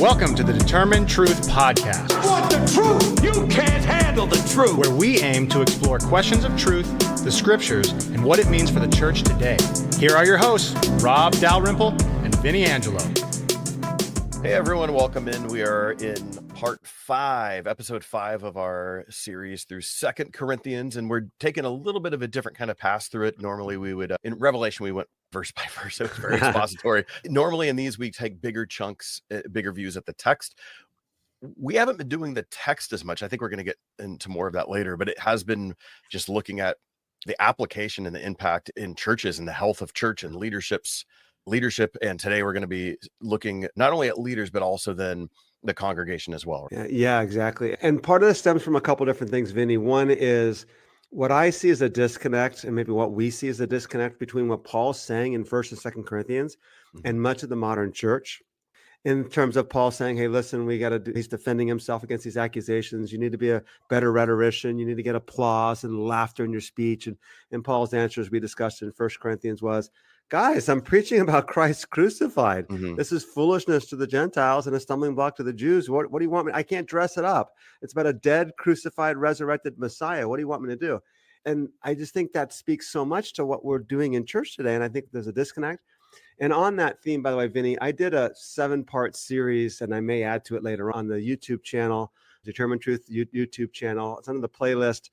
Welcome to the Determined Truth Podcast. Want the truth? You can't handle the truth. Where we aim to explore questions of truth, the scriptures, and what it means for the church today. Here are your hosts, Rob Dalrymple and Vinnie Angelo. Hey everyone, welcome in. We are in part 5, episode 5 of our series through 2 Corinthians, and we're taking a little bit of a different kind of pass through it. Normally we would, in Revelation, we went verse by verse. It was very expository. Normally in these, we take bigger chunks, bigger views at the text. We haven't been doing the text as much. I think we're going to get into more of that later, but it has been just looking at the application and the impact in churches and the health of church and leadership. And today we're going to be looking not only at leaders, but also then the congregation as well. Yeah, exactly. And part of this stems from a couple different things, Vinny. One is what I see as a disconnect, and maybe what we see as a disconnect between what Paul's saying in 1st and 2nd Corinthians and much of the modern church, in terms of Paul saying, hey, listen, he's defending himself against these accusations. You need to be a better rhetorician. You need to get applause and laughter in your speech. And Paul's answer, as we discussed in 1 Corinthians, was, guys, I'm preaching about Christ crucified. This is foolishness to the Gentiles and a stumbling block to the Jews. What do you want me? I can't dress it up. It's about a dead, crucified, resurrected Messiah. What do you want me to do? And I just think that speaks so much to what we're doing in church today. And I think there's a disconnect. And on that theme, by the way, Vinny, I did a 7-part series, and I may add to it later on the YouTube channel, Determined Truth YouTube channel. It's under the playlist,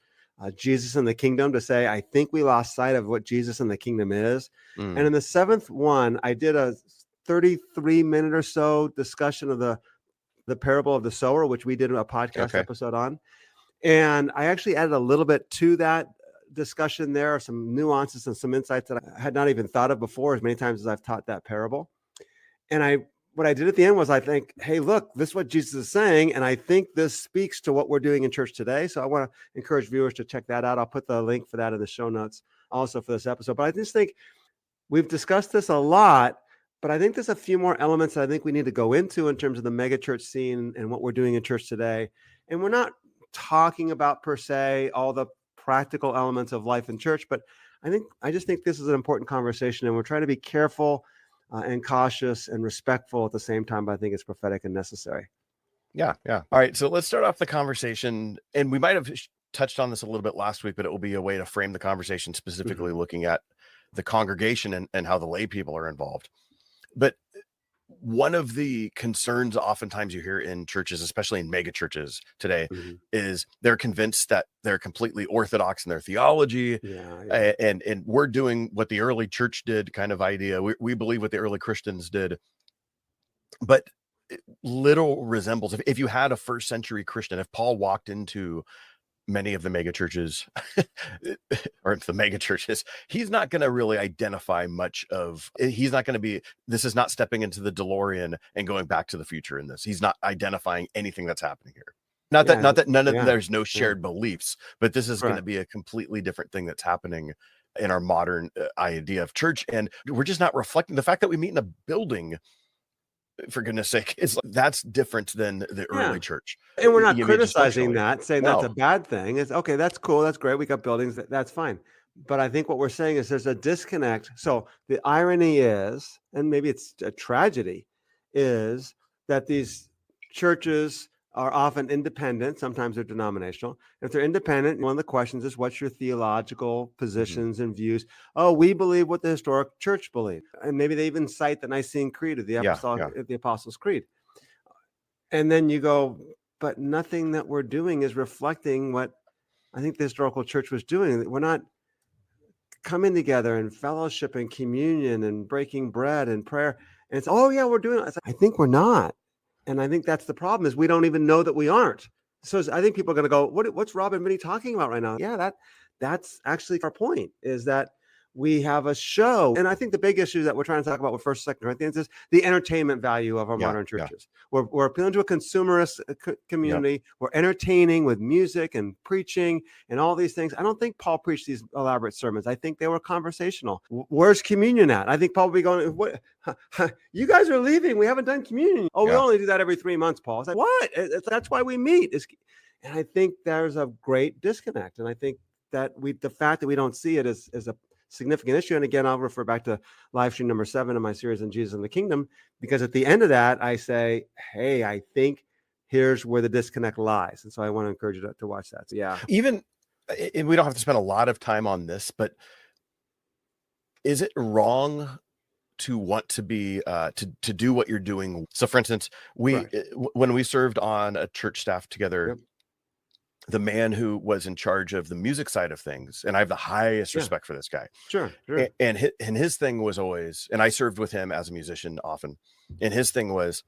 Jesus and the Kingdom, to say, I think we lost sight of what Jesus and the Kingdom is. And in the 7th one, I did a 33-minute or so discussion of the parable of the sower, which we did a podcast episode on. And I actually added a little bit to that discussion there, some nuances and some insights that I had not even thought of before, as many times as I've taught that parable. And what I did at the end was I think, hey, look, this is what Jesus is saying. And I think this speaks to what we're doing in church today. So I want to encourage viewers to check that out. I'll put the link for that in the show notes also for this episode. But I just think we've discussed this a lot, but I think there's a few more elements that I think we need to go into in terms of the megachurch scene and what we're doing in church today. And we're not talking about per se all the practical elements of life in church, but I just think this is an important conversation, and we're trying to be careful and cautious and respectful at the same time, but I think it's prophetic and necessary. Yeah. All right. So let's start off the conversation. And we might have touched on this a little bit last week, but it will be a way to frame the conversation specifically looking at the congregation and how the lay people are involved. But one of the concerns oftentimes you hear in churches, especially in mega churches today, is they're convinced that they're completely orthodox in their theology. And we're doing what the early church did kind of idea. We believe what the early Christians did. But little resembles, if you had a 1st century Christian, if Paul walked into many of the mega churches or the mega churches, he's not going to really identify much of, he's not going to be, this is not stepping into the DeLorean and going back to the future in this. He's not identifying anything that's happening here. Not that there's no shared beliefs, but this is going to be a completely different thing that's happening in our modern idea of church. And we're just not reflecting the fact that we meet in a building. For goodness sake, that's different than the early church. And we're not criticizing that, saying that's a bad thing. It's okay, that's cool, that's great. We got buildings, that's fine. But I think what we're saying is there's a disconnect. So the irony is, and maybe it's a tragedy, is that these churches are often independent. Sometimes they're denominational. If they're independent, one of the questions is, what's your theological positions and views? Oh, we believe what the historic church believed. And maybe they even cite the Nicene Creed or the Apostles' Creed. And then you go, but nothing that we're doing is reflecting what I think the historical church was doing. We're not coming together in fellowship and communion and breaking bread and prayer. And it's, we're doing it. I think we're not. And I think that's the problem, is we don't even know that we aren't. So I think people are going to go, what's Rob and Vinnie talking about right now? Yeah, that's actually our point, is that we have a show. And I think the big issue that we're trying to talk about with 1st and 2nd Corinthians is the entertainment value of our modern churches. We're appealing to a consumerist community. We're entertaining with music and preaching and all these things. I don't think Paul preached these elaborate sermons. I think they were conversational. Where's communion at? I think Paul would be going, what? You guys are leaving. We haven't done communion. We only do that every 3 months, Paul. It's like, what? That's why we meet. And I think there's a great disconnect. And I think that the fact that we don't see it is a significant issue. And again, I'll refer back to live stream number 7 in my series on Jesus and the Kingdom, because at the end of that, I say, hey, I think here's where the disconnect lies. And so I want to encourage you to watch that. So, yeah. Even, and we don't have to spend a lot of time on this, but is it wrong to want to be to do what you're doing? So for instance, when we served on a church staff together, the man who was in charge of the music side of things, and I have the highest respect for this guy. Sure. And his thing was always, and I served with him as a musician often, and his thing was,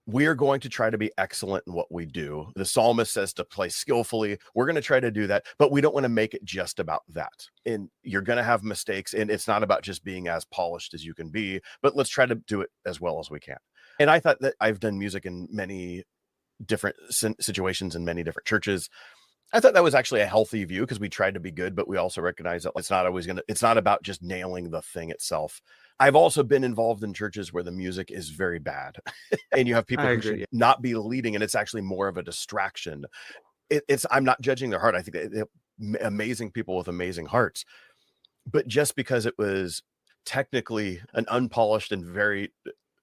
we are going to try to be excellent in what we do. The psalmist says to play skillfully. We're going to try to do that, but we don't want to make it just about that. And you're going to have mistakes, and it's not about just being as polished as you can be, but let's try to do it as well as we can. And I thought that I've done music in many different situations in many different churches. I thought that was actually a healthy view, because we tried to be good, but we also recognize that it's not about just nailing the thing itself. I've also been involved in churches where the music is very bad and you have people who should not be leading, and it's actually more of a distraction. I'm not judging their heart. I think they're amazing people with amazing hearts, but just because it was technically an unpolished and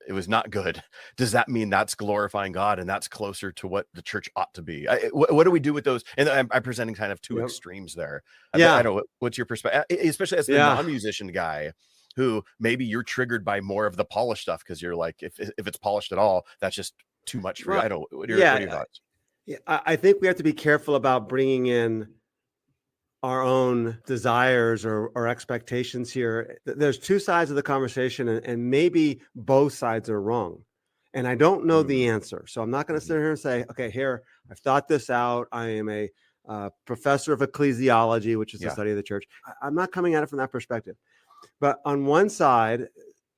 it was not good, does that mean that's glorifying God and that's closer to what the church ought to be? What do we do with those? And I'm presenting kind of two extremes there. I don't know. What's your perspective, especially as the non-musician guy, who maybe you're triggered by more of the polished stuff, because you're like, if it's polished at all, that's just too much for you. I don't. What are your thoughts? I think we have to be careful about bringing in our own desires or expectations here. There's two sides of the conversation, and maybe both sides are wrong. And I don't know the answer. So I'm not going to sit here and say, okay, here, I've thought this out. I am a professor of ecclesiology, which is the study of the church. I'm not coming at it from that perspective. But on one side,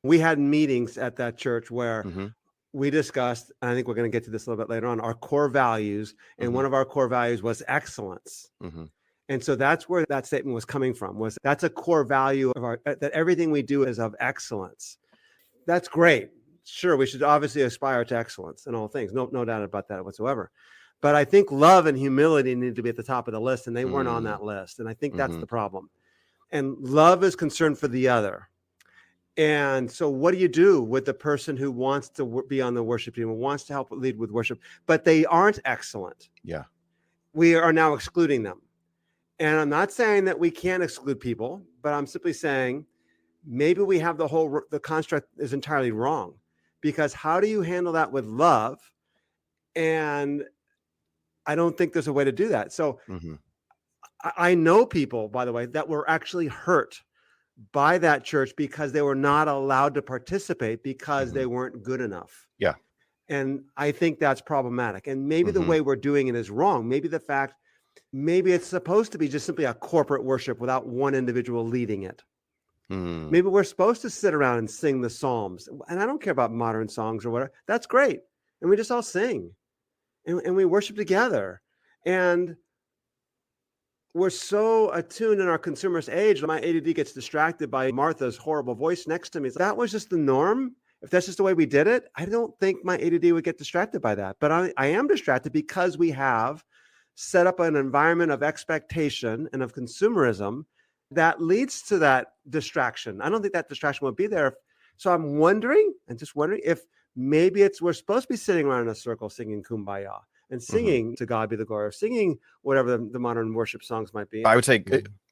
we had meetings at that church where we discussed, and I think we're going to get to this a little bit later on, our core values. And one of our core values was excellence. And so that's where that statement was coming from, was that's a core value of that everything we do is of excellence. That's great. Sure, we should obviously aspire to excellence in all things. No doubt about that whatsoever. But I think love and humility need to be at the top of the list, and they weren't on that list. And I think that's the problem. And love is concerned for the other. And so what do you do with the person who wants to be on the worship team, who wants to help lead with worship, but they aren't excellent? Yeah. We are now excluding them. And I'm not saying that we can't exclude people, but I'm simply saying maybe we have the construct is entirely wrong, because how do you handle that with love? And I don't think there's a way to do that. So I know people, by the way, that were actually hurt by that church because they were not allowed to participate because they weren't good enough. Yeah. And I think that's problematic. And maybe the way we're doing it is wrong. Maybe it's supposed to be just simply a corporate worship without one individual leading it. Maybe we're supposed to sit around and sing the Psalms. And I don't care about modern songs or whatever. That's great. And we just all sing and we worship together. And we're so attuned in our consumerist age. My ADD gets distracted by Martha's horrible voice next to me. That was just the norm. If that's just the way we did it, I don't think my ADD would get distracted by that. But I am distracted because we have set up an environment of expectation and of consumerism that leads to that distraction. I don't think that distraction would be there. So I'm wondering if maybe we're supposed to be sitting around in a circle singing Kumbaya and singing To God Be the Glory, or singing whatever the modern worship songs might be. I would say,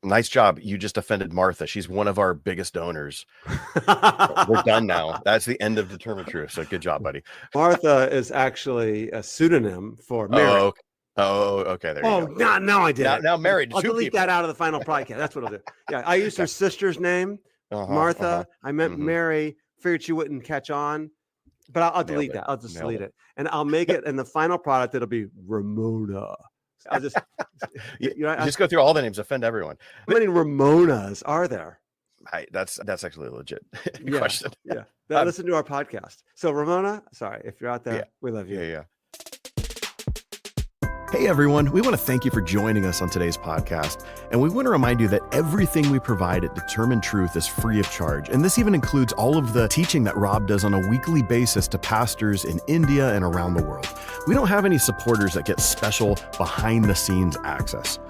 nice job. You just offended Martha. She's one of our biggest donors. We're done now. That's the end of Determined Truth. So good job, buddy. Martha is actually a pseudonym for Mary. Okay. There you go. No, I did. Now married to I'll two delete people. that out of the final podcast. That's what I'll do. Yeah, I used her sister's name, Martha. I meant Mary. Figured she wouldn't catch on. But I'll delete that. I'll just delete it. And I'll make it in the final product. It'll be Ramona. I'll just just go through all the names, offend everyone. How many Ramonas are there? That's actually a legit question. Yeah. Now listen to our podcast. So Ramona, sorry, if you're out there, we love you. Yeah. Hey everyone, we want to thank you for joining us on today's podcast. And we want to remind you that everything we provide at Determined Truth is free of charge. And this even includes all of the teaching that Rob does on a weekly basis to pastors in India and around the world. We don't have any supporters that get special behind the scenes access.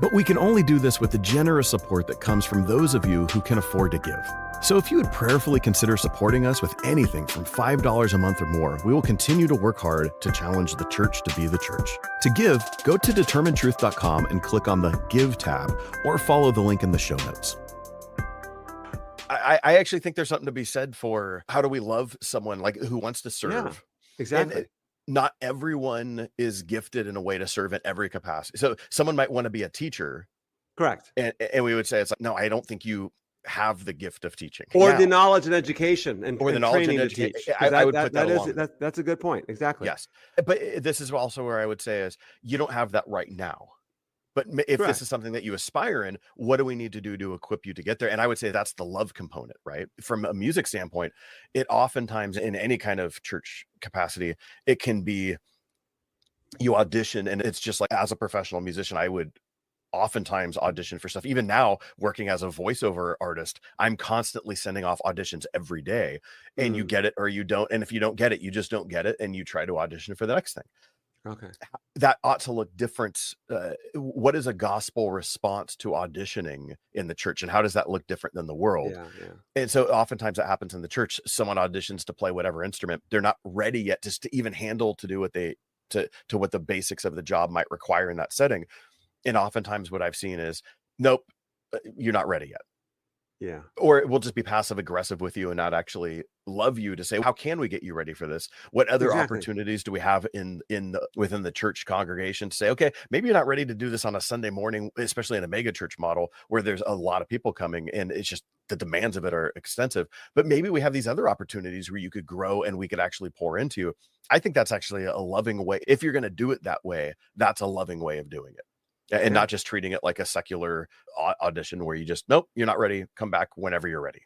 But we can only do this with the generous support that comes from those of you who can afford to give. So if you would prayerfully consider supporting us with anything from $5 a month or more, we will continue to work hard to challenge the church to be the church. To give, go to determinedtruth.com and click on the Give tab, or follow the link in the show notes. I actually think there's something to be said for how do we love someone like who wants to serve. Yeah, exactly. And not everyone is gifted in a way to serve in every capacity. So someone might want to be a teacher. Correct. And we would say, it's like, no, I don't think you have the gift of teaching. Or Now, the knowledge and education and or the knowledge training and to teach. education. I would put that along. That's a good point. Exactly. Yes. But this is also where I would say is you don't have that right now. But if Correct. this is something that you aspire in, what do we need to do to equip you to get there? And I would say that's the love component, right? From a music standpoint, it oftentimes in any kind of church capacity, it can be you audition, and it's just like as a professional musician, I would oftentimes audition for stuff. Even now, working as a voiceover artist, I'm constantly sending off auditions every day, and you get it or you don't. And if you don't get it, you just don't get it, and you try to audition for the next thing. Okay. That ought to look different. What is a gospel response to auditioning in the church, and how does that look different than the world? Yeah. And so oftentimes that happens in the church. Someone auditions to play whatever instrument. They're not ready yet just to even handle to do what they to what the basics of the job might require in that setting. And oftentimes what I've seen is, nope, you're not ready yet. Yeah. Or it will just be passive aggressive with you and not actually love you to say, how can we get you ready for this? What other opportunities do we have within the church congregation to say, okay, maybe you're not ready to do this on a Sunday morning, especially in a mega church model where there's a lot of people coming and it's just the demands of it are extensive. But maybe we have these other opportunities where you could grow and we could actually pour into you. I think that's actually a loving way. If you're going to do it that way, that's a loving way of doing it. And not just treating it like a secular audition where you just, nope, you're not ready. Come back whenever you're ready.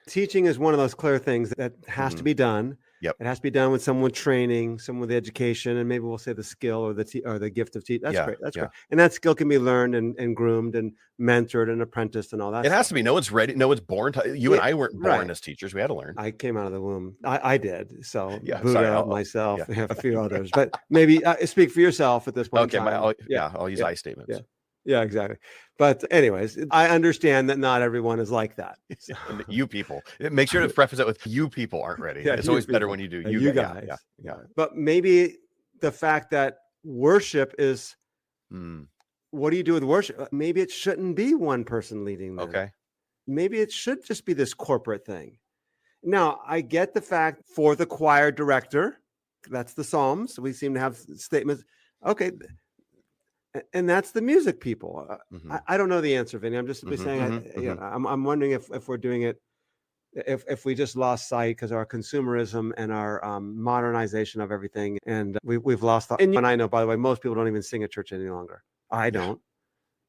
Teaching is one of those clear things that has to be done. Yep. It has to be done with someone with training, someone with education, and maybe we'll say the skill or the gift of teaching. That's great. That's great. And that skill can be learned and groomed and mentored and apprenticed and all that. It has to be. No one's ready. No one's born. You and I weren't born as teachers. We had to learn. I came out of the womb. I did. So Buddha, myself, a few others. But maybe speak for yourself at this point. Okay. I'll use I statements. Yeah, exactly. But anyways, I understand that not everyone is like that. So. You people. Make sure to preface it with you people aren't ready. It's always better when you do. You guys. Yeah. But maybe the fact that worship is, what do you do with worship? Maybe it shouldn't be one person leading them. Okay. Maybe it should just be this corporate thing. Now, I get the fact for the choir director, that's the Psalms. We seem to have statements. Okay. And that's the music people. I don't know the answer, Vinny. I'm just simply saying, I'm wondering if we're doing it, if we just lost sight because our consumerism and our modernization of everything, and we've lost. And I know, by the way, most people don't even sing at church any longer. I don't.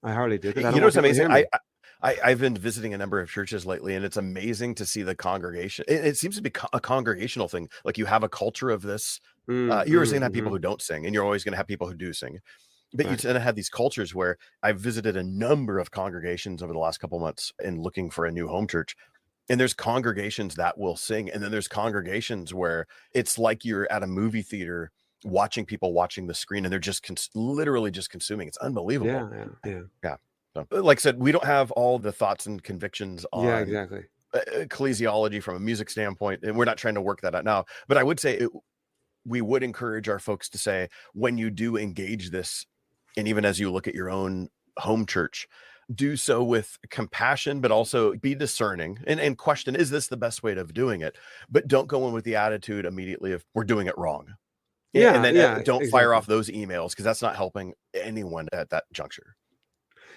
I hardly do. You know what's amazing? I've been visiting a number of churches lately, and it's amazing to see the congregation. It seems to be a congregational thing. Like you have a culture of this. You're always going to have people who don't sing, and you're always going to have people who do sing. But you tend to have these cultures where I've visited a number of congregations over the last couple of months and looking for a new home church. And there's congregations that will sing. And then there's congregations where it's like you're at a movie theater watching people watching the screen and they're just literally just consuming. It's unbelievable. Yeah. So, like I said, we don't have all the thoughts and convictions on ecclesiology from a music standpoint. And we're not trying to work that out now. But I would say we would encourage our folks to say, when you do engage this, and even as you look at your own home church, do so with compassion, but also be discerning and question, is this the best way of doing it? But don't go in with the attitude immediately of we're doing it wrong. And then don't fire off those emails because that's not helping anyone at that juncture.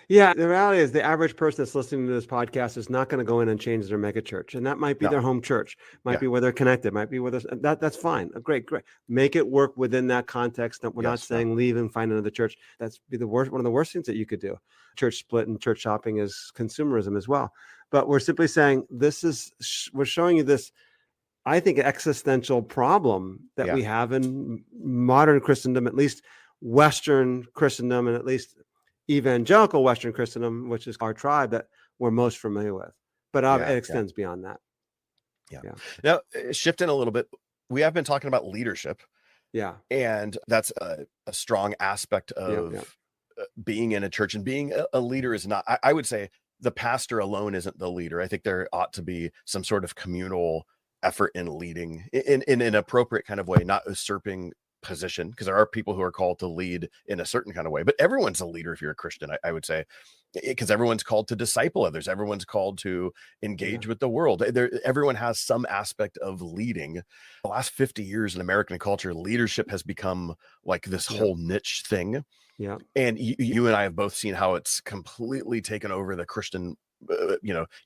Yeah, the reality is the average person that's listening to this podcast is not going to go in and change their mega church. And that might be their home church, might be where they're connected, might be where that's fine. Great. Make it work within that context. We're not saying leave and find another church. That's be the worst, one of the worst things that you could do. Church split and church shopping is consumerism as well. But we're simply saying we're showing you this, I think, existential problem that we have in modern Christendom, at least Western Christendom, and at least evangelical Western Christendom, which is our tribe that we're most familiar with, but it extends beyond that. Now, shifting a little bit, we have been talking about leadership. And that's a strong aspect of being in a church and being a leader is not, I would say the pastor alone isn't the leader. I think there ought to be some sort of communal effort in leading in an appropriate kind of way, not usurping position, because there are people who are called to lead in a certain kind of way, but everyone's a leader if you're a Christian, I would say, because everyone's called to disciple others. Everyone's called to engage with the world. Everyone has some aspect of leading. The last 50 years in American culture, leadership has become like this whole niche thing. Yeah. And you and I have both seen how it's completely taken over the Christian,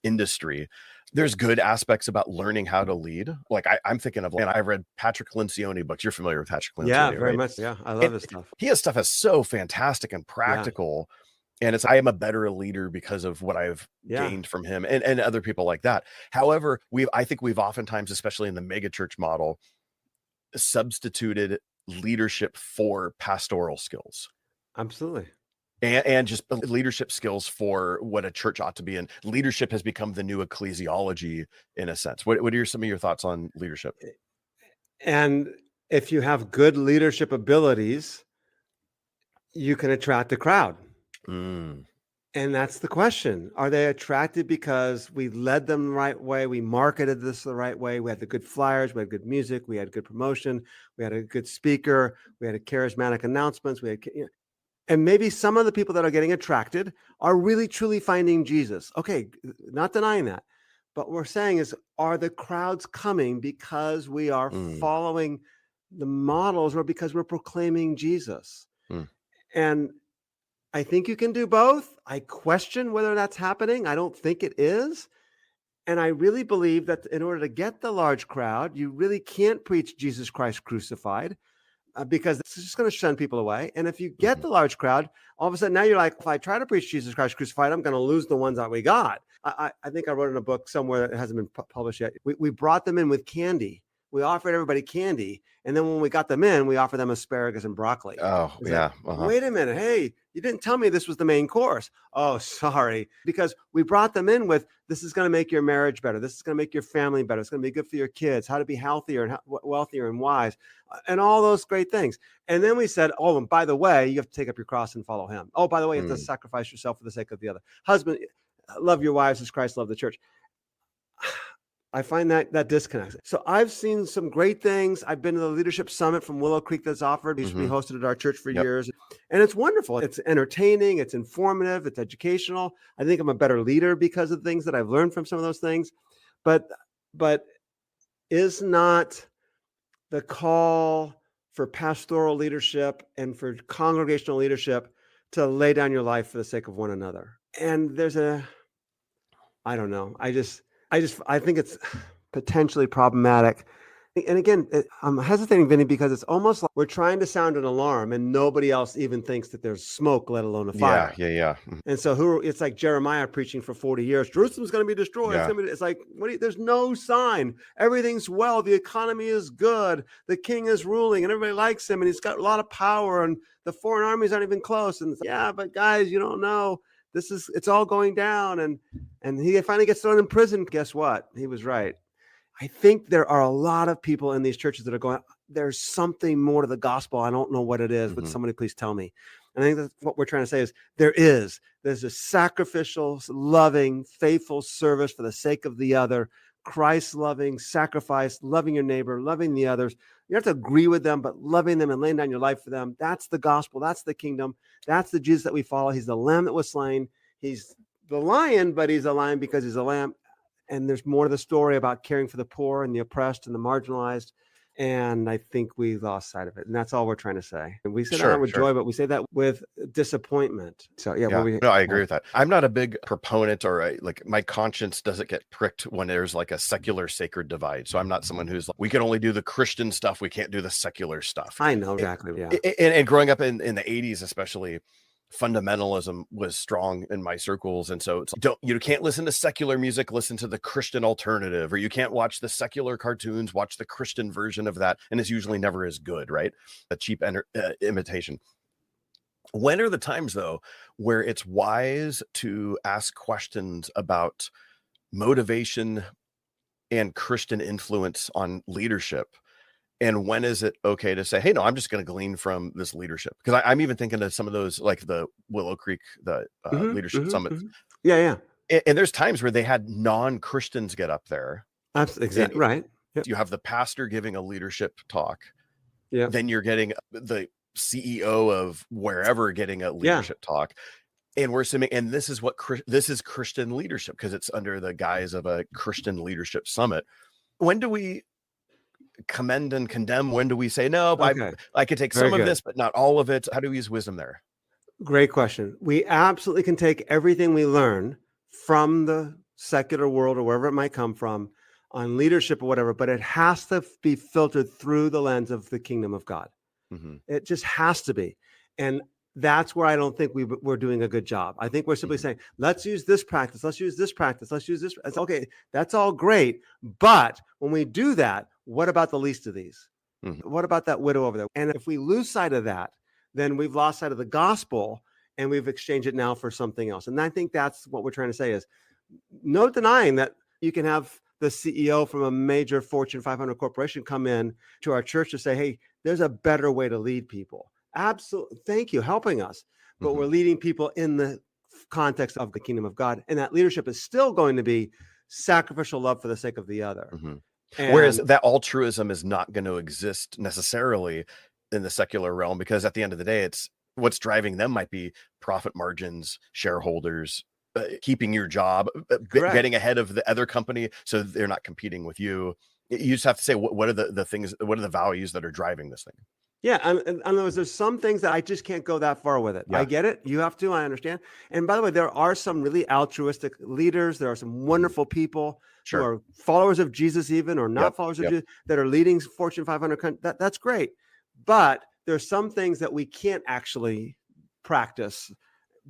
industry. There's good aspects about learning how to lead. Like I'm thinking of, and I've read Patrick Lencioni books. You're familiar with Patrick Lencioni, Yeah, very right? much. Yeah. I love his stuff. His stuff is so fantastic and practical. And I am a better leader because of what I've gained from him and other people like that. However, I think we've oftentimes, especially in the mega church model, substituted leadership for pastoral skills. Absolutely. And just leadership skills for what a church ought to be. And leadership has become the new ecclesiology in a sense. What are some of your thoughts on leadership? And if you have good leadership abilities, you can attract a crowd. And that's the question. Are they attracted because we led them the right way? We marketed this the right way. We had the good flyers. We had good music. We had good promotion. We had a good speaker. We had a charismatic announcements. We had, and maybe some of the people that are getting attracted are really, truly finding Jesus. Okay, not denying that. But what we're saying is, are the crowds coming because we are following the models or because we're proclaiming Jesus? And I think you can do both. I question whether that's happening. I don't think it is. And I really believe that in order to get the large crowd, you really can't preach Jesus Christ crucified. Because it's just going to shun people away. And if you get the large crowd, all of a sudden now you're like, if I try to preach Jesus Christ crucified, I'm going to lose the ones that we got. I think I wrote in a book somewhere that hasn't been published yet. We brought them in with candy. We offered everybody candy. And then when we got them in, we offered them asparagus and broccoli. Oh, it's yeah. Like, wait a minute. Hey, you didn't tell me this was the main course. Oh, sorry. Because we brought them in with, this is going to make your marriage better. This is going to make your family better. It's going to be good for your kids, how to be healthier and wealthier and wise, and all those great things. And then we said, oh, and by the way, you have to take up your cross and follow him. Oh, by the way, you have to sacrifice yourself for the sake of the other. Husband, love your wives as Christ loved the church. I find that disconnect. So I've seen some great things. I've been to the leadership summit from Willow Creek that's offered. It used to be hosted at our church for years. And it's wonderful. It's entertaining. It's informative. It's educational. I think I'm a better leader because of things that I've learned from some of those things. But is not the call for pastoral leadership and for congregational leadership to lay down your life for the sake of one another? And there's I don't know. I think it's potentially problematic. And again, I'm hesitating, Vinny, because it's almost like we're trying to sound an alarm and nobody else even thinks that there's smoke, let alone a fire. Yeah. And so it's like Jeremiah preaching for 40 years. Jerusalem's going to be destroyed. Yeah. It's like, there's no sign. Everything's well. The economy is good. The king is ruling and everybody likes him and he's got a lot of power and the foreign armies aren't even close. And but guys, you don't know. It's all going down. And he finally gets thrown in prison. Guess what? He was right. I think there are a lot of people in these churches that are going, there's something more to the gospel. I don't know what it is. Would somebody please tell me? And I think that's what we're trying to say is there's a sacrificial, loving, faithful service for the sake of the other, Christ loving sacrifice, loving your neighbor, loving the others. You have to agree with them, but loving them and laying down your life for them. That's the gospel. That's the kingdom. That's the Jesus that we follow. He's the lamb that was slain. He's the lion, but he's a lion because he's a lamb. And there's more to the story about caring for the poor and the oppressed and the marginalized. And I think we lost sight of it. And that's all we're trying to say. And we say that with joy, but we say that with disappointment. So no, I agree with that. I'm not a big proponent like my conscience doesn't get pricked when there's like a secular sacred divide. So I'm not someone who's like, we can only do the Christian stuff. We can't do the secular stuff. I know exactly. Yeah. And growing up in the 80s, especially, fundamentalism was strong in my circles, and so you can't listen to secular music, listen to the Christian alternative, or you can't watch the secular cartoons, watch the Christian version of that, and it's usually never as good, right? A cheap imitation. When are the times though where it's wise to ask questions about motivation and Christian influence on leadership And when is it okay to say, hey, no, I'm just going to glean from this leadership? Because I'm even thinking of some of those, like the Willow Creek, the leadership summits. Yeah. And there's times where they had non-Christians get up there. Exactly. Right. Yep. You have the pastor giving a leadership talk. Yeah. Then you're getting the CEO of wherever getting a leadership talk. And we're assuming, and this is Christian leadership because it's under the guise of a Christian leadership summit. When do we commend and condemn? When do we say, no, I could take some of this, but not all of it? How do we use wisdom there? Great question. We absolutely can take everything we learn from the secular world or wherever it might come from on leadership or whatever, but it has to be filtered through the lens of the kingdom of God. It just has to be. And that's where I don't think we're doing a good job. I think we're simply saying, let's use this practice. Let's use this practice. Let's use this. It's okay. That's all great. But when we do that, what about the least of these? What about that widow over there? And if we lose sight of that, then we've lost sight of the gospel and we've exchanged it now for something else. And I think that's what we're trying to say is no denying that you can have the CEO from a major Fortune 500 corporation come in to our church to say, hey, there's a better way to lead people. Absolutely. Thank you, helping us. But we're leading people in the context of the kingdom of God. And that leadership is still going to be sacrificial love for the sake of the other. Whereas that altruism is not going to exist necessarily in the secular realm, because at the end of the day, it's what's driving them might be profit margins, shareholders, keeping your job, getting ahead of the other company so they're not competing with you. You just have to say, what are the things, what are the values that are driving this thing? Yeah, in other words, there's some things that I just can't go that far with it. I get it. You have to. I understand. And by the way, there are some really altruistic leaders. There are some wonderful people who are followers of Jesus, even or not followers of Jesus, that are leading Fortune 500. That's great. But there's some things that we can't actually practice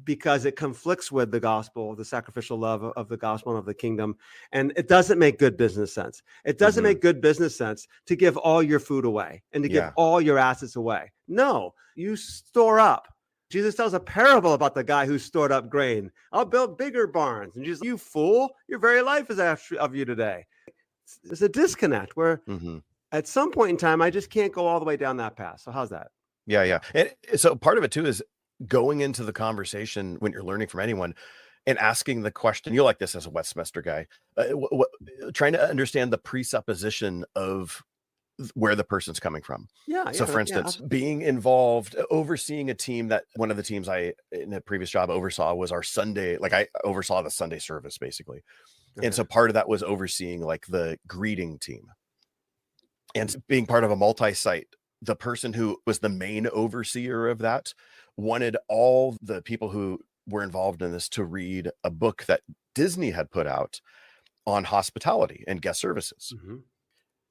because it conflicts with the gospel, the sacrificial love of the gospel and of the kingdom. And it doesn't make good business sense. It doesn't make good business sense to give all your food away and to give all your assets away. No, you store up. Jesus tells a parable about the guy who stored up grain. I'll build bigger barns. And Jesus, you fool, your very life is after of you today. There's a disconnect where at some point in time, I just can't go all the way down that path. So how's that? Yeah. And so part of it too is going into the conversation when you're learning from anyone and asking the question, you're like this as a Westminster guy, trying to understand the presupposition of where the person's coming from. So for instance, being involved, overseeing a team that one of the teams I, in a previous job, oversaw was our Sunday, like I oversaw the Sunday service basically. And so part of that was overseeing like the greeting team and being part of a multi-site. The person who was the main overseer of that wanted all the people who were involved in this to read a book that Disney had put out on hospitality and guest services.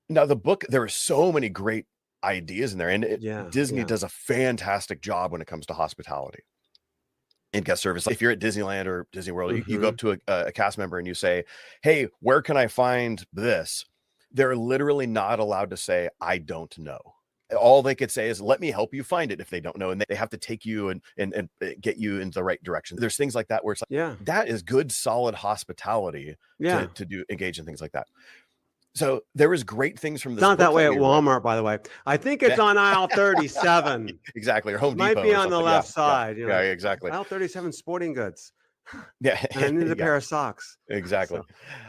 Now, the book, there were so many great ideas in there, and Disney does a fantastic job when it comes to hospitality and guest service. If you're at Disneyland or Disney World, you go up to a cast member and you say, hey, where can I find this? They're literally not allowed to say, I don't know. All they could say is, let me help you find it if they don't know. And they have to take you and get you in the right direction. There's things like that where it's like, that is good, solid hospitality to engage in things like that. So there was great things from this. It's not that way at Walmart, by the way. I think it's on aisle 37. Exactly. Or Home Depot. Might be on the left side. You know, exactly. Aisle 37, sporting goods. And I need a pair of socks. Exactly.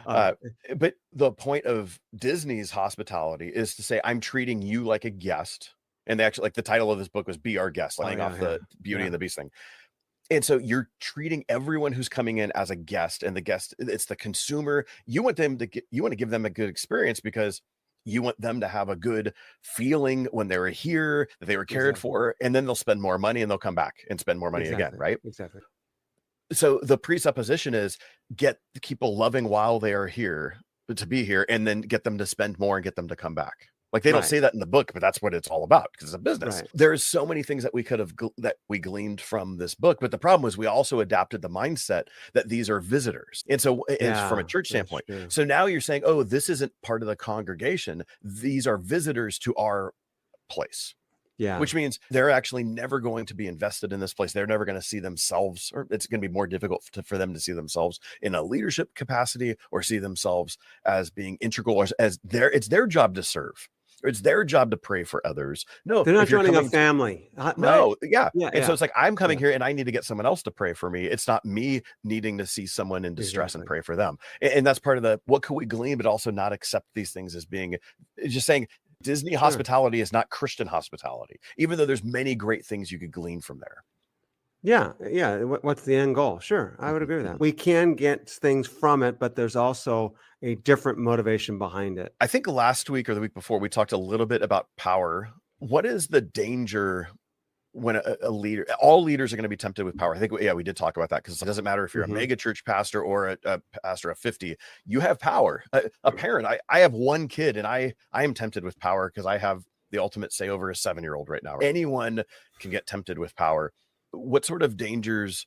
So, but the point of Disney's hospitality is to say, I'm treating you like a guest. And they actually, like the title of this book was Be Our Guest, laying off the Beauty and the Beast thing. And so you're treating everyone who's coming in as a guest, and the guest, it's the consumer. You want them to you want to give them a good experience because you want them to have a good feeling when they were here, that they were cared for, and then they'll spend more money and they'll come back and spend more money again. Right. Exactly. So the presupposition is get the people loving while they are here to be here, and then get them to spend more and get them to come back. Like they don't say that in the book, but that's what it's all about because it's a business. There's so many things that we could have that we gleaned from this book, but the problem was we also adapted the mindset that these are visitors, and so it's from a church standpoint. So now you're saying, oh, this isn't part of the congregation; these are visitors to our place. Which means they're actually never going to be invested in this place. They're never going to see themselves, or it's going to be more difficult for them to see themselves in a leadership capacity or see themselves as being integral, or as it's their job to serve. It's their job to pray for others. No, They're not if you're joining a coming family. Right? no, yeah. Yeah, And so yeah. it's like, I'm coming Yeah. here and I need to get someone else to pray for me. It's not me needing to see someone in distress and Exactly. pray for them. And that's part of the, what can we glean, but also not accept these things as being just saying Disney hospitality is not Christian hospitality, even though there's many great things you could glean from there. Yeah, yeah. What's the end goal? Sure, I would agree with that. We can get things from it, but there's also a different motivation behind it. I think last week or the week before, we talked a little bit about power. What is the danger when a leader, all leaders are going to be tempted with power? I think, yeah, we did talk about that, because it doesn't matter if you're a mega church pastor or a pastor of 50, you have power. A parent, I have one kid and I am tempted with power because I have the ultimate say over a 7-year-old right now. Anyone can get tempted with power. What sort of dangers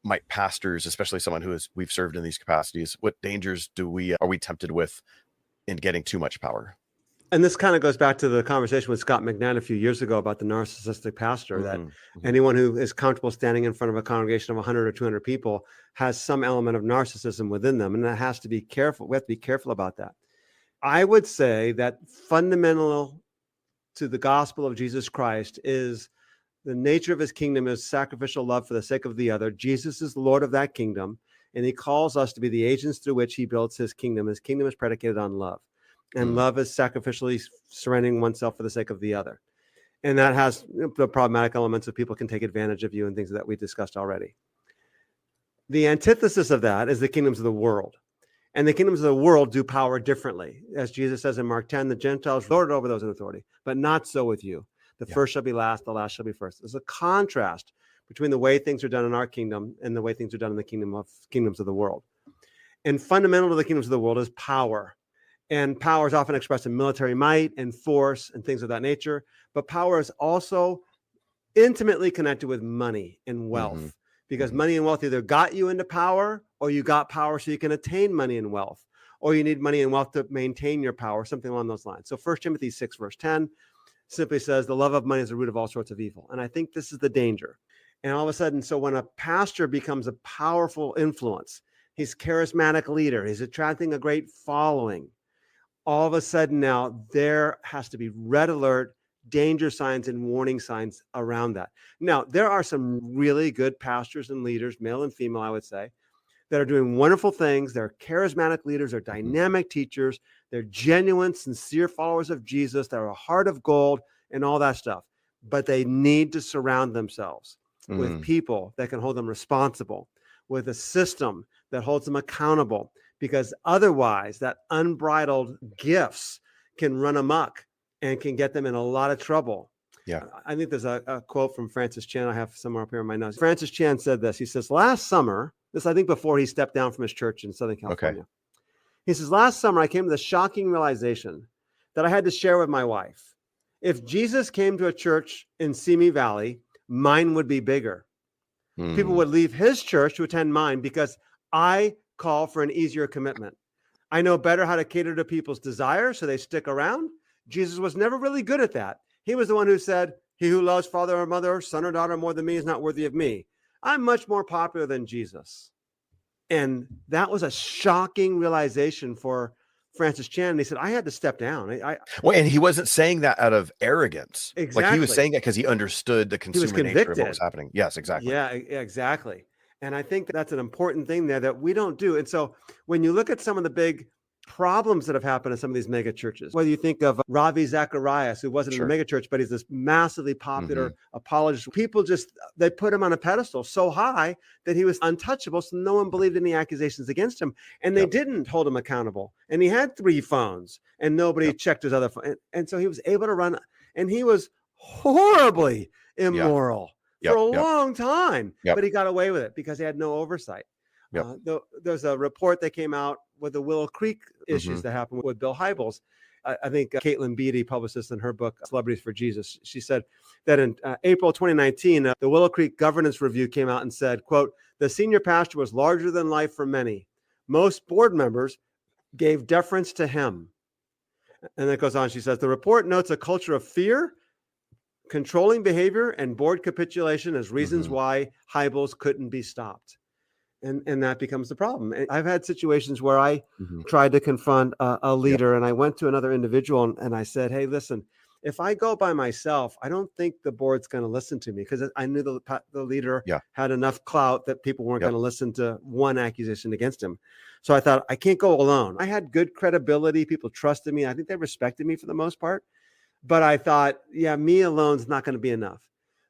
might pastors, especially someone we've served in these capacities, what dangers are we tempted with in getting too much power? And this kind of goes back to the conversation with Scott McNabb a few years ago about the narcissistic pastor, that anyone who is comfortable standing in front of a congregation of 100 or 200 people has some element of narcissism within them. And that has to be careful. We have to be careful about that. I would say that fundamental to the gospel of Jesus Christ is the nature of his kingdom is sacrificial love for the sake of the other. Jesus is the Lord of that kingdom, and he calls us to be the agents through which he builds his kingdom. His kingdom is predicated on love, and love is sacrificially surrendering oneself for the sake of the other. And that has the problematic elements of people can take advantage of you and things that we discussed already. The antithesis of that is the kingdoms of the world. And the kingdoms of the world do power differently. As Jesus says in Mark 10, the Gentiles lord over those in authority, but not so with you. The first shall be last, the last shall be first. There's a contrast between the way things are done in our kingdom and the way things are done in the kingdoms of the world. And fundamental to the kingdoms of the world is power. And power is often expressed in military might and force and things of that nature. But power is also intimately connected with money and wealth, because money and wealth either got you into power, or you got power so you can attain money and wealth, or you need money and wealth to maintain your power, something along those lines. So 1 Timothy 6, verse 10, simply says the love of money is the root of all sorts of evil. And I think this is the danger. And all of a sudden, so when a pastor becomes a powerful influence, he's a charismatic leader, he's attracting a great following, all of a sudden now there has to be red alert, danger signs and warning signs around that. Now, there are some really good pastors and leaders, male and female, I would say, that are doing wonderful things. They're charismatic leaders, they're dynamic teachers, they're genuine, sincere followers of Jesus, they're a heart of gold and all that stuff. But they need to surround themselves with people that can hold them responsible, with a system that holds them accountable, because otherwise that unbridled gifts can run amok and can get them in a lot of trouble. Yeah, I think there's a quote from Francis Chan I have somewhere up here in my notes. Francis Chan said this. He says, last summer, this I think before he stepped down from his church in Southern California. Okay. He says, last summer I came to the shocking realization that I had to share with my wife. If Jesus came to a church in Simi Valley, mine would be bigger. People would leave his church to attend mine because I call for an easier commitment. I know better how to cater to people's desires so they stick around. Jesus was never really good at that. He was the one who said, he who loves father or mother, son or daughter more than me is not worthy of me. I'm much more popular than Jesus. And that was a shocking realization for Francis Chan. And he said, I had to step down. Well, and he wasn't saying that out of arrogance. Exactly. Like he was saying it because he understood the consumer nature of what was happening. Yes, exactly. Yeah, exactly. And I think that's an important thing there that we don't do. And so when you look at some of the big problems that have happened in some of these mega churches, whether you think of Ravi Zacharias, who wasn't in a mega church, but he's this massively popular apologist. People they put him on a pedestal so high that he was untouchable. So no one believed any accusations against him, and they didn't hold him accountable. And he had 3 phones and nobody checked his other phone. And so he was able to run, and he was horribly immoral for a long time, but he got away with it because he had no oversight. There's a report that came out with the Willow Creek issues that happened with Bill Hybels. I think Caitlin Beatty published this in her book, Celebrities for Jesus. She said that in April 2019, the Willow Creek Governance Review came out and said, quote, the senior pastor was larger than life for many. Most board members gave deference to him. And then it goes on, she says, the report notes a culture of fear, controlling behavior, and board capitulation as reasons why Hybels couldn't be stopped. And that becomes the problem. And I've had situations where I Mhm. tried to confront a leader, and I went to another individual and I said, hey, listen, if I go by myself, I don't think the board's going to listen to me, because I knew the leader Yeah. had enough clout that people weren't Yep. going to listen to one accusation against him. So I thought, I can't go alone. I had good credibility. People trusted me. I think they respected me for the most part. But I thought, yeah, me alone is not going to be enough.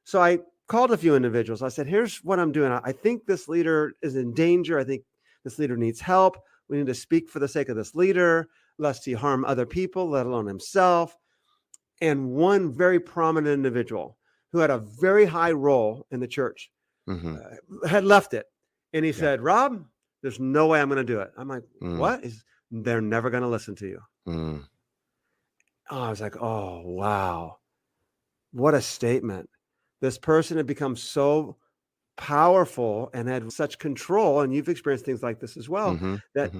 So I called a few individuals. I said, here's what I'm doing. I think this leader is in danger. I think this leader needs help. We need to speak for the sake of this leader, lest he harm other people, let alone himself. And one very prominent individual who had a very high role in the church had left it. And he said, Rob, there's no way I'm going to do it. I'm like, what? They're never going to listen to you. Oh, I was like, oh, wow. What a statement. This person had become so powerful and had such control, and you've experienced things like this as well, that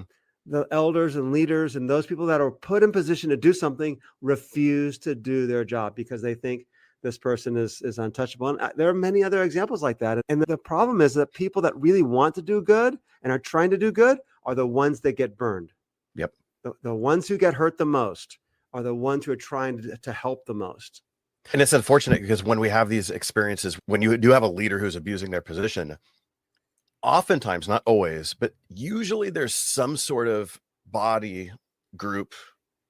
the elders and leaders and those people that are put in position to do something refuse to do their job because they think this person is untouchable. And there are many other examples like that. And the problem is that people that really want to do good and are trying to do good are the ones that get burned. Yep. The ones who get hurt the most are the ones who are trying to help the most. And it's unfortunate because when we have these experiences, when you do have a leader who's abusing their position, oftentimes, not always, but usually there's some sort of body, group,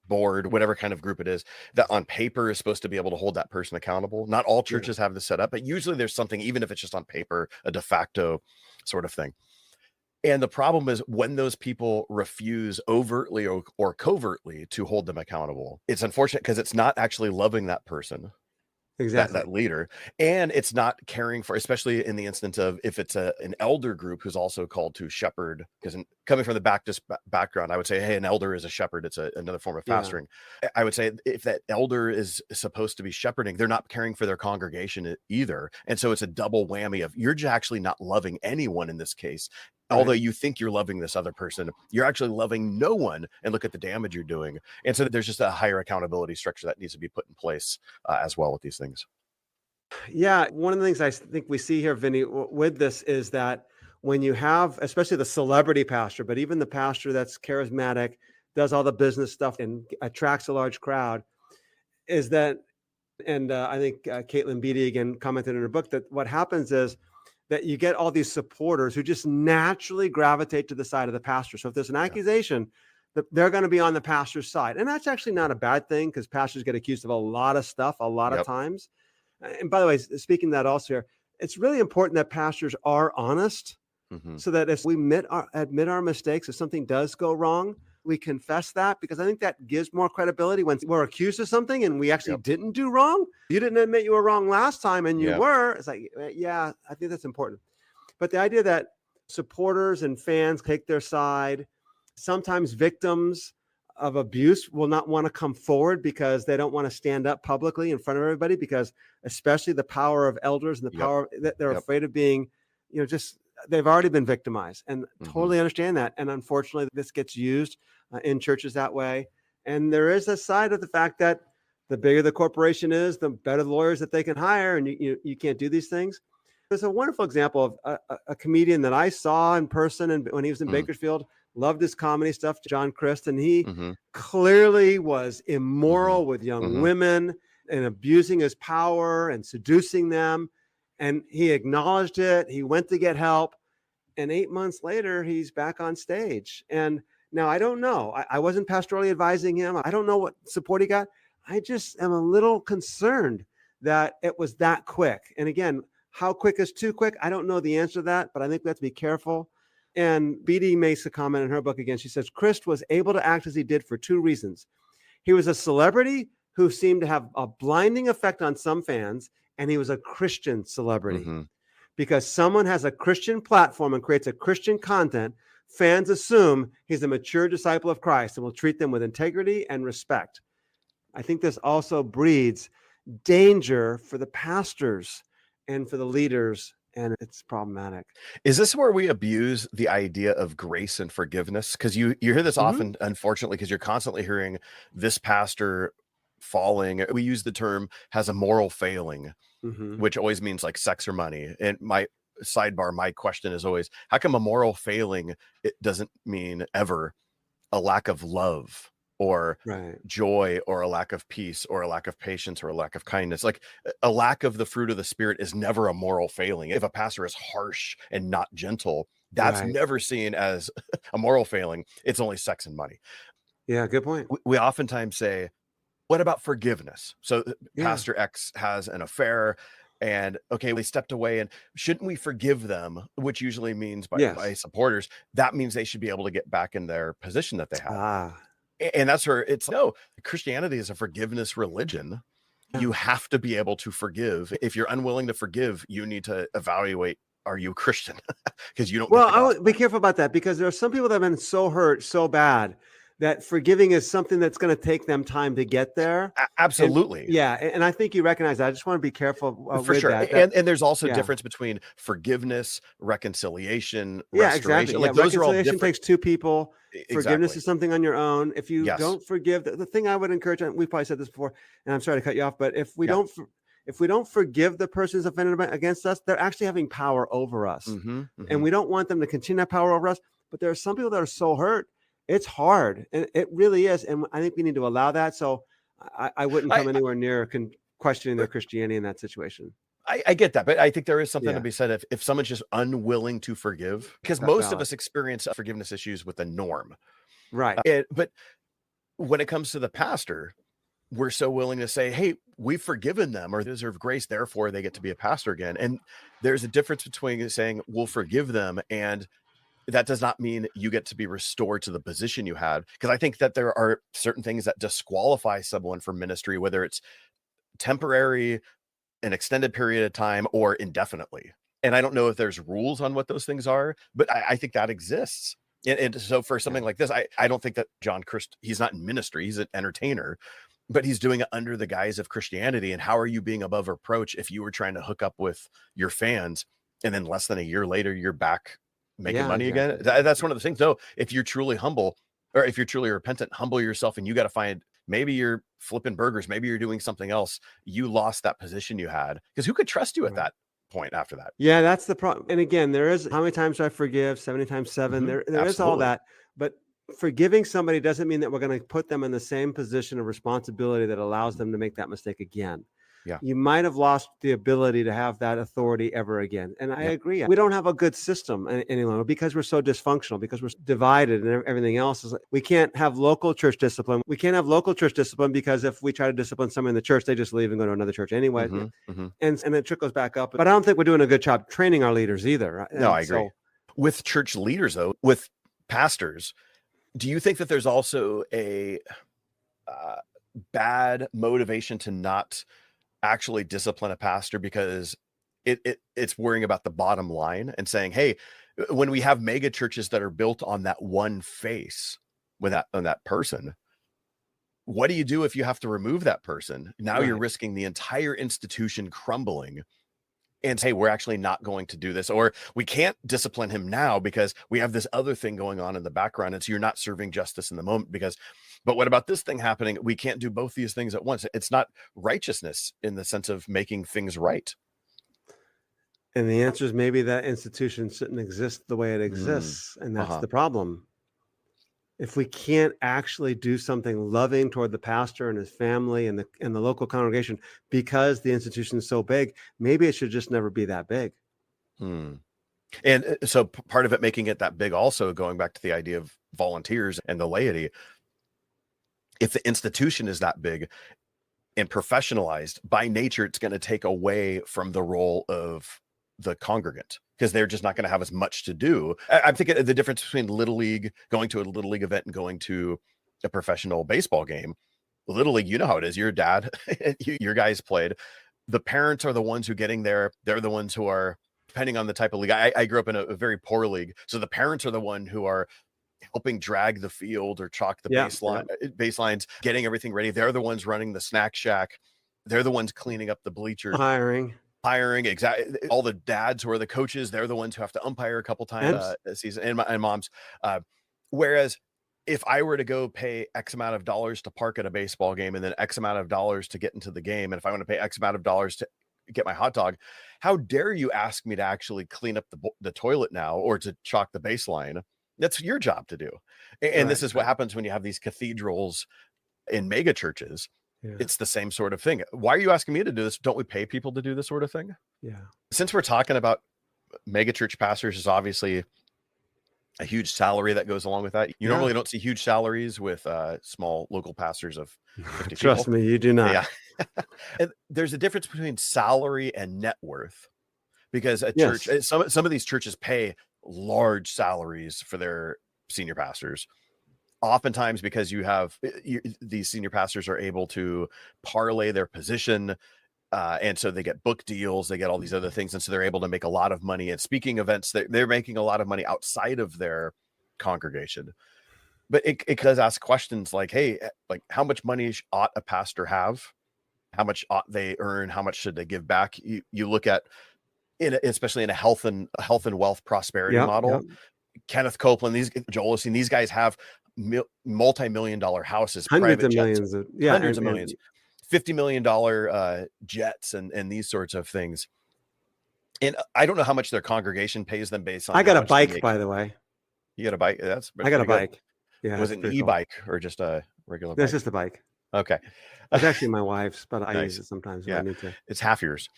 board, whatever kind of group it is, that on paper is supposed to be able to hold that person accountable. Not all churches have this set up, but usually there's something, even if it's just on paper, a de facto sort of thing. And the problem is when those people refuse overtly or covertly to hold them accountable, it's unfortunate because it's not actually loving that person. Exactly. That leader, and it's not caring for, especially in the instance of if it's an elder group who's also called to shepherd, because coming from the Baptist background, I would say, hey, an elder is a shepherd. It's another form of pastoring. I would say if that elder is supposed to be shepherding, they're not caring for their congregation either. And so it's a double whammy of you're actually not loving anyone in this case. Right. Although you think you're loving this other person, you're actually loving no one, and look at the damage you're doing. And so there's just a higher accountability structure that needs to be put in place as well with these things. Yeah. One of the things I think we see here, Vinny, with this is that when you have, especially the celebrity pastor, but even the pastor that's charismatic, does all the business stuff and attracts a large crowd, is that, and I think Caitlin Beatty again commented in her book that what happens is that you get all these supporters who just naturally gravitate to the side of the pastor. So if there's an accusation, they're going to be on the pastor's side. And that's actually not a bad thing, because pastors get accused of a lot of stuff a lot of times. And by the way, speaking of that also here, it's really important that pastors are honest, so that if we admit our mistakes, if something does go wrong, we confess that, because I think that gives more credibility when we're accused of something and we actually didn't do wrong. You didn't admit you were wrong last time and you were. It's like, yeah, I think that's important. But the idea that supporters and fans take their side, sometimes victims of abuse will not want to come forward because they don't want to stand up publicly in front of everybody, because especially the power of elders and the power that they're afraid of being, just they've already been victimized, and totally understand that. And unfortunately, this gets used in churches that way. And there is a side of the fact that the bigger the corporation is, the better the lawyers that they can hire, and you can't do these things. There's a wonderful example of a comedian that I saw in person, and when he was in Bakersfield, loved his comedy stuff, John Christ, and he clearly was immoral with young women and abusing his power and seducing them. And he acknowledged it. He went to get help. And 8 months later, he's back on stage. And now I don't know. I wasn't pastorally advising him. I don't know what support he got. I just am a little concerned that it was that quick. And again, how quick is too quick? I don't know the answer to that, but I think we have to be careful. And Beatty makes a comment in her book again. She says, Christ was able to act as he did for two reasons. He was a celebrity who seemed to have a blinding effect on some fans, and he was a Christian celebrity. Because someone has a Christian platform and creates a Christian content, fans assume he's a mature disciple of Christ and will treat them with integrity and respect. I think this also breeds danger for the pastors and for the leaders, and it's problematic. Is this where we abuse the idea of grace and forgiveness? Because you hear this often, unfortunately, because you're constantly hearing this pastor falling. We use the term has a moral failing, which always means like sex or money. And my sidebar, my question is always, how come a moral failing, it doesn't mean ever a lack of love or Right. joy or a lack of peace or a lack of patience or a lack of kindness? Like a lack of the fruit of the Spirit is never a moral failing. If a pastor is harsh and not gentle, that's Right. never seen as a moral failing. It's only sex and money. Yeah, good point. We oftentimes say, what about forgiveness? So Yeah. Pastor X has an affair and okay, they stepped away, and shouldn't we forgive them? Which usually means by Yes. supporters, that means they should be able to get back in their position that they had. Ah, And that's where it's no, Christianity is a forgiveness religion. Yeah. You have to be able to forgive. If you're unwilling to forgive, you need to evaluate, are you a Christian? Because you don't get well, the I gospel. would be careful about that because there are some people that have been so hurt so bad that forgiving is something that's going to take them time to get there. Absolutely. Yeah, and I think you recognize that. I just want to be careful For with sure. that. And there's also yeah. difference between forgiveness, reconciliation, Yeah, restoration. exactly. Like Yeah, those are all reconciliation different. takes two people. Forgiveness Exactly. is something on your own. If you Yes. don't forgive, the thing I would encourage, and we've probably said this before, and I'm sorry to cut you off, but if we Yeah. don't forgive the person who's offended against us, they're actually having power over us. Mhm, And mhm. we don't want them to continue to have power over us. But there are some people that are so hurt. It's hard. And it really is. And I think we need to allow that. So I wouldn't come anywhere near questioning their Christianity in that situation. I get that, but I think there is something Yeah. to be said if someone's just unwilling to forgive, because That's most of valid. us experience forgiveness issues with the norm. Right. But when it comes to the pastor, we're so willing to say, hey, we've forgiven them or they deserve grace, therefore they get to be a pastor again. And there's a difference between saying we'll forgive them, and that does not mean you get to be restored to the position you had. Because I think that there are certain things that disqualify someone from ministry, whether it's temporary, an extended period of time, or indefinitely. And I don't know if there's rules on what those things are, but I think that exists. And so for something like this, I don't think that John Christ, he's not in ministry, he's an entertainer, but he's doing it under the guise of Christianity. And how are you being above reproach if you were trying to hook up with your fans and then less than a year later, you're back making money again? That's one of the things, though. If you're truly humble, or if you're truly repentant, humble yourself, and you got to find, maybe you're flipping burgers, maybe you're doing something else. You lost that position you had, because who could trust you at that point after that? Yeah, that's the problem. And again, there is how many times do I forgive? 70 times 7. There is all that. But forgiving somebody doesn't mean that we're going to put them in the same position of responsibility that allows them to make that mistake again. Yeah. You might have lost the ability to have that authority ever again. And I agree. We don't have a good system any longer because we're so dysfunctional, because we're divided and everything else is. We can't have local church discipline. We can't have local church discipline because if we try to discipline someone in the church, they just leave and go to another church anyway. And it trickles back up. But I don't think we're doing a good job training our leaders either. No, I agree. With church leaders, though, with pastors, do you think that there's also a bad motivation to not actually discipline a pastor because it's worrying about the bottom line and saying, hey, when we have mega churches that are built on that one face with that person, what do you do if you have to remove that person? Now you're risking the entire institution crumbling. And say, we're actually not going to do this, or we can't discipline him now because we have this other thing going on in the background. And so you're not serving justice in the moment but what about this thing happening? We can't do both these things at once. It's not righteousness in the sense of making things right. And the answer is maybe that institution shouldn't exist the way it exists. And that's the problem. If we can't actually do something loving toward the pastor and his family and the local congregation because the institution is so big, maybe it should just never be that big. And so part of it making it that big, also going back to the idea of volunteers and the laity, if the institution is that big and professionalized, by nature, it's going to take away from the role of the congregant, because they're just not going to have as much to do. I'm thinking the difference between Little League, going to a Little League event, and going to a professional baseball game. Little League, you know how it is. Your dad, your guys played. The parents are the ones who getting there. They're the ones who are, depending on the type of league. I grew up in a very poor league. So the parents are the one who are helping drag the field or chalk the baselines, getting everything ready. They're the ones running the snack shack. They're the ones cleaning up the bleachers. Hiring, exactly. All the dads who are the coaches, they're the ones who have to umpire a couple times a season, and moms. Whereas if I were to go pay X amount of dollars to park at a baseball game and then X amount of dollars to get into the game, and if I want to pay X amount of dollars to get my hot dog. How dare you ask me to actually clean up the toilet now or to chalk the baseline? That's your job to do. And this is what happens when you have these cathedrals in mega churches. Yeah. It's the same sort of thing. Why are you asking me to do this? Don't we pay people to do this sort of thing? Yeah. Since we're talking about mega church pastors, is obviously a huge salary that goes along with that. You normally don't see huge salaries with small local pastors of 50 Trust people. me, you do not. Yeah. And there's a difference between salary and net worth, because a church, some of these churches pay large salaries for their senior pastors. Oftentimes because these senior pastors are able to parlay their position. And so they get book deals, they get all these other things. And so they're able to make a lot of money at speaking events. They're making a lot of money outside of their congregation. But it does ask questions like, hey, like how much money ought a pastor have? How much ought they earn? How much should they give back? You look at, especially in a health and wealth prosperity model, Kenneth Copeland, Joel Osteen, these guys have multi-million-dollar houses, hundreds private of jets, millions, hundreds of millions, $50 million jets, and these sorts of things. And I don't know how much their congregation pays them based on. I got a bike, by the way. You got a bike? I got a bike. Yeah. Was it an e-bike or just a regular bike? It's just a bike. Okay. It's actually my wife's, but I Nice. use it sometimes if I need to. It's half yours.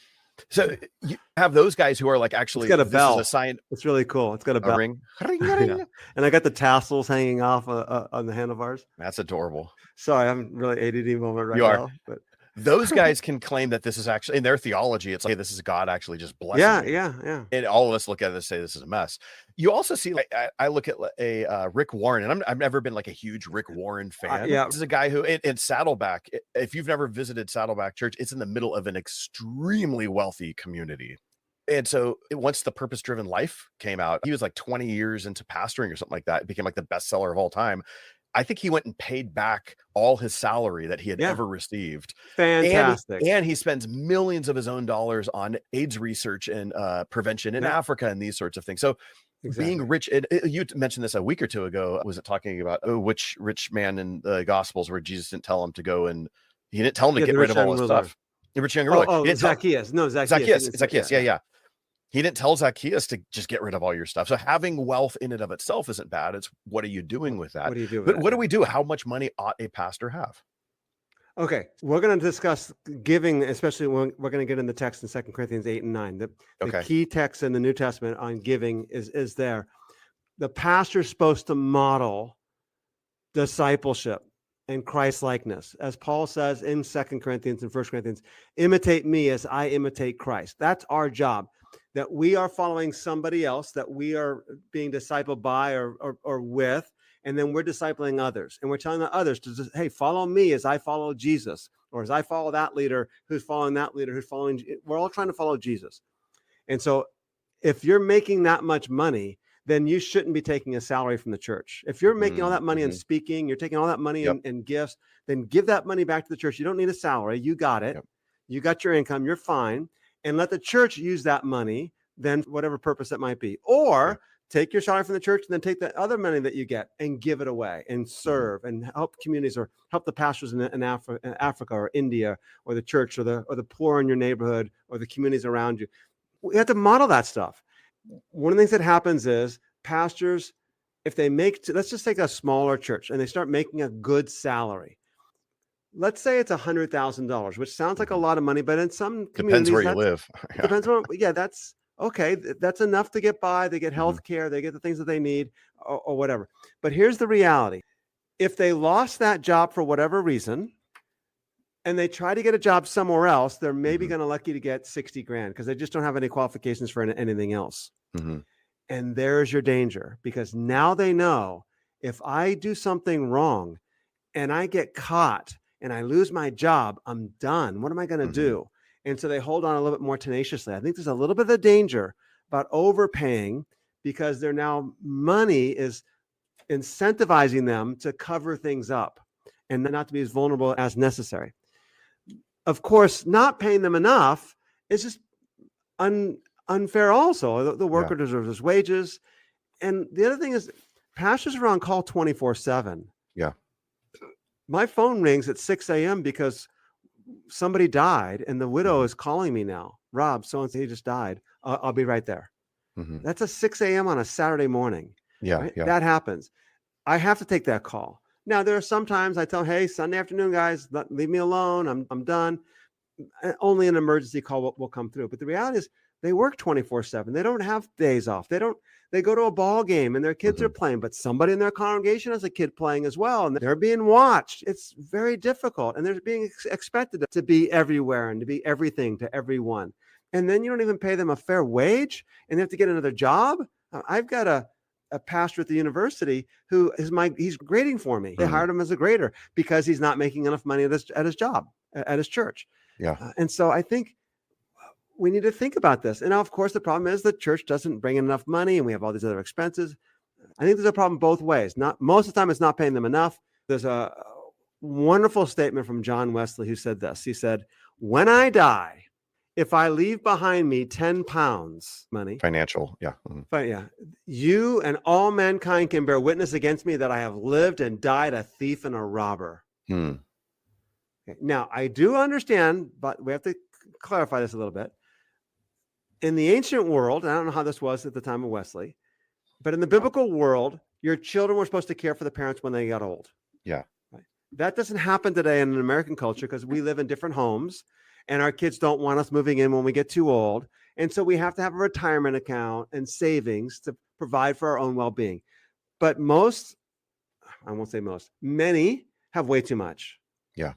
So you have those guys who are like, actually, it's got a bell. Is a sign. It's really cool. It's got a bell. Ring. Yeah. And I got the tassels hanging off on the handlebars. That's adorable. Sorry, I'm really ADD moment right You are. now. But those guys can claim that this is actually, in their theology, it's like, hey, this is God actually just blessing me. Yeah. And all of us look at it and say this is a mess. You also see, like, I look at a Rick Warren, and I've never been like a huge Rick Warren fan. This is a guy who in Saddleback, if you've never visited Saddleback Church, it's in the middle of an extremely wealthy community. And so once The Purpose-Driven Life came out, he was like 20 years into pastoring or something like that. It became like the bestseller of all time. I think he went and paid back all his salary that he had ever received. Fantastic. And he spends millions of his own dollars on AIDS research and prevention in Africa and these sorts of things. So being rich, and you mentioned this a week or two ago, was it talking about which rich man in the Gospels where Jesus didn't tell him to go, and he didn't tell him to get rid of all his stuff. The rich young ruler. Zacchaeus. Zacchaeus. Yeah. He didn't tell Zacchaeus to just get rid of all your stuff. So having wealth in and of itself isn't bad. It's what are you doing with that? What do you do with But that? what do we do? How much money ought a pastor have? Okay, we're going to discuss giving, especially when we're going to get in the text in 2 Corinthians 8 and 9. The key text in the New Testament on giving is there. The pastor's supposed to model discipleship and Christ-likeness. As Paul says in 2 Corinthians and 1 Corinthians, imitate me as I imitate Christ. That's our job. That we are following somebody else, that we are being discipled by or with, and then we're discipling others. And we're telling the others to just, hey, follow me as I follow Jesus, or as I follow that leader who's following that leader who's following. We're all trying to follow Jesus. And so if you're making that much money, then you shouldn't be taking a salary from the church. If you're making all that money in speaking, you're taking all that money in gifts, then give that money back to the church. You don't need a salary. You got it. You got your income. You're fine. And let the church use that money, then whatever purpose it might be. Or take your salary from the church and then take the other money that you get and give it away and serve and help communities or help the pastors in Africa or India or the church or the poor in your neighborhood or the communities around you. We have to model that stuff. One of the things that happens is pastors, if they let's just take a smaller church and they start making a good salary. Let's say it's $100,000, which sounds like a lot of money, but in some communities, depends where you live. Depends where, that's okay. That's enough to get by. They get health care. They get the things that they need or whatever. But here's the reality. If they lost that job for whatever reason, and they try to get a job somewhere else, they're maybe going to lucky to get 60 grand because they just don't have any qualifications for anything else. And there's your danger, because now they know if I do something wrong and I get caught and I lose my job, I'm done. What am I going to do? And so they hold on a little bit more tenaciously. I think there's a little bit of a danger about overpaying because money is incentivizing them to cover things up and not to be as vulnerable as necessary. Of course, not paying them enough is just unfair also. The worker deserves his wages. And the other thing is pastors are on call 24/7. Yeah. My phone rings at 6 a.m. because somebody died and the widow is calling me now, Rob, so-and-so, he just died. I'll be right there. That's a 6 a.m. on a Saturday morning. Yeah, right? yeah. That happens. I have to take that call. Now, there are sometimes I tell, hey, Sunday afternoon, guys, leave me alone. I'm done. Only an emergency call will come through. But the reality is they work 24/7. They don't have days off. They go to a ball game and their kids are playing, but somebody in their congregation has a kid playing as well. And they're being watched. It's very difficult. And they're being expected to be everywhere and to be everything to everyone. And then you don't even pay them a fair wage and they have to get another job. I've got a pastor at the university who he's grading for me. They hired him as a grader because he's not making enough money at his job, at his church. Yeah. And so I think we need to think about this. And now, of course, the problem is the church doesn't bring in enough money and we have all these other expenses. I think there's a problem both ways. Not most of the time it's not paying them enough. There's a wonderful statement from John Wesley who said this. He said, when I die, if I leave behind me 10 pounds money, Financial. Yeah. but yeah, you and all mankind can bear witness against me that I have lived and died a thief and a robber. Okay. Now, I do understand, but we have to clarify this a little bit. In the ancient world, I don't know how this was at the time of Wesley, but in the biblical world, your children were supposed to care for the parents when they got old. Yeah. Right? That doesn't happen today in an American culture because we live in different homes and our kids don't want us moving in when we get too old. And so we have to have a retirement account and savings to provide for our own well-being. But I won't say most, many have way too much. Yeah.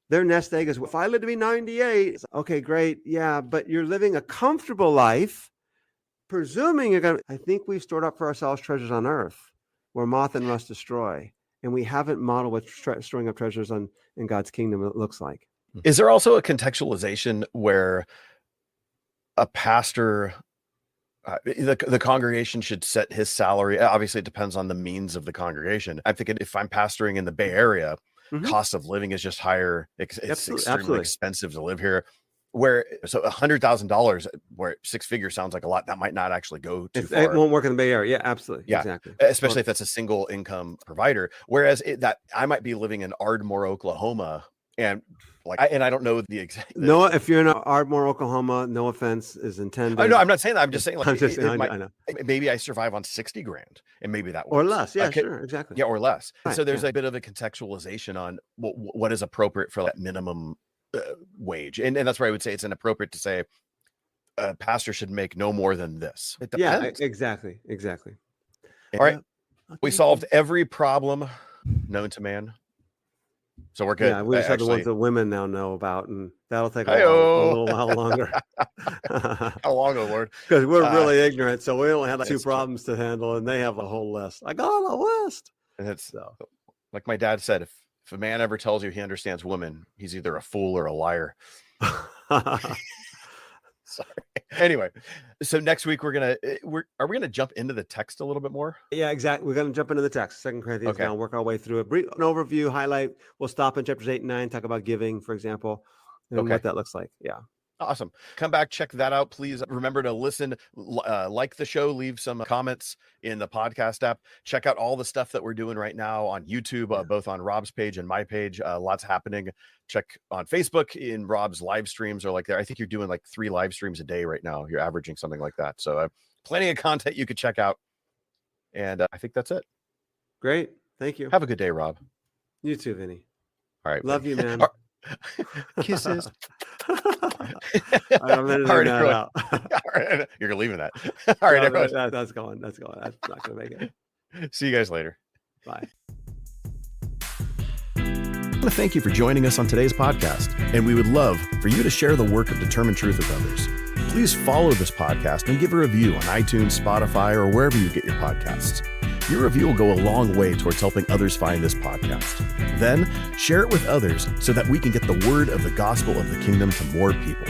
Their nest egg is, if I live to be 98, okay, great. Yeah, but you're living a comfortable life, presuming you're going to, I think we've stored up for ourselves treasures on earth where moth and rust destroy. And we haven't modeled what storing up treasures in God's kingdom it looks like. Is there also a contextualization where a pastor, the congregation should set his salary? Obviously, it depends on the means of the congregation. I'm thinking if I'm pastoring in the Bay Area, cost of living is just higher. It's extremely expensive to live here. So $100,000, where six figures sounds like a lot, that might not actually go too far. It won't work in the Bay Area. Yeah, absolutely. Yeah, exactly. Especially if that's a single income provider. Whereas that I might be living in Ardmore, Oklahoma, and I don't know the exact. No, if you're in Ardmore, Oklahoma, no offense is intended. No, I'm not saying that. I'm just saying like I know. Maybe I survive on 60 grand and maybe that works. Or less. Yeah, sure, exactly. Yeah, or less. Right, so there's a bit of a contextualization on what is appropriate for that minimum wage, and that's where I would say it's inappropriate to say a pastor should make no more than this. It depends. Yeah, exactly. All right, okay. We solved every problem known to man. So we're good. Yeah, we just have the ones that women now know about, and that'll take a little while longer. How long, oh Lord? Because we're really ignorant, so we only have two problems to handle, and they have a whole list. I got a list. And it's like my dad said, if a man ever tells you he understands women, he's either a fool or a liar. Sorry. Anyway, so next week are we gonna jump into the text a little bit more? Yeah, exactly. We're gonna jump into the text, 2 Corinthians. Now work our way through it. An overview, highlight. We'll stop in chapters 8 and 9, talk about giving, for example, and what that looks like. Yeah. Awesome. Come back, check that out. Please remember to listen, like the show, leave some comments in the podcast app. Check out all the stuff that we're doing right now on YouTube, both on Rob's page and my page. Lots happening. Check on Facebook in Rob's live streams or like there. I think you're doing like 3 live streams a day right now. You're averaging something like that. So plenty of content you could check out. And I think that's it. Great. Thank you. Have a good day, Rob. You too, Vinny. All right. Love you, man. Kisses. I'm editing that out. All right. You're leaving that. All right, everyone. That's going. That's not going to make it. See you guys later. Bye. I want to thank you for joining us on today's podcast, and we would love for you to share the work of Determined Truth with others. Please follow this podcast and give a review on iTunes, Spotify, or wherever you get your podcasts. Your review will go a long way towards helping others find this podcast. Then share it with others so that we can get the word of the gospel of the kingdom to more people.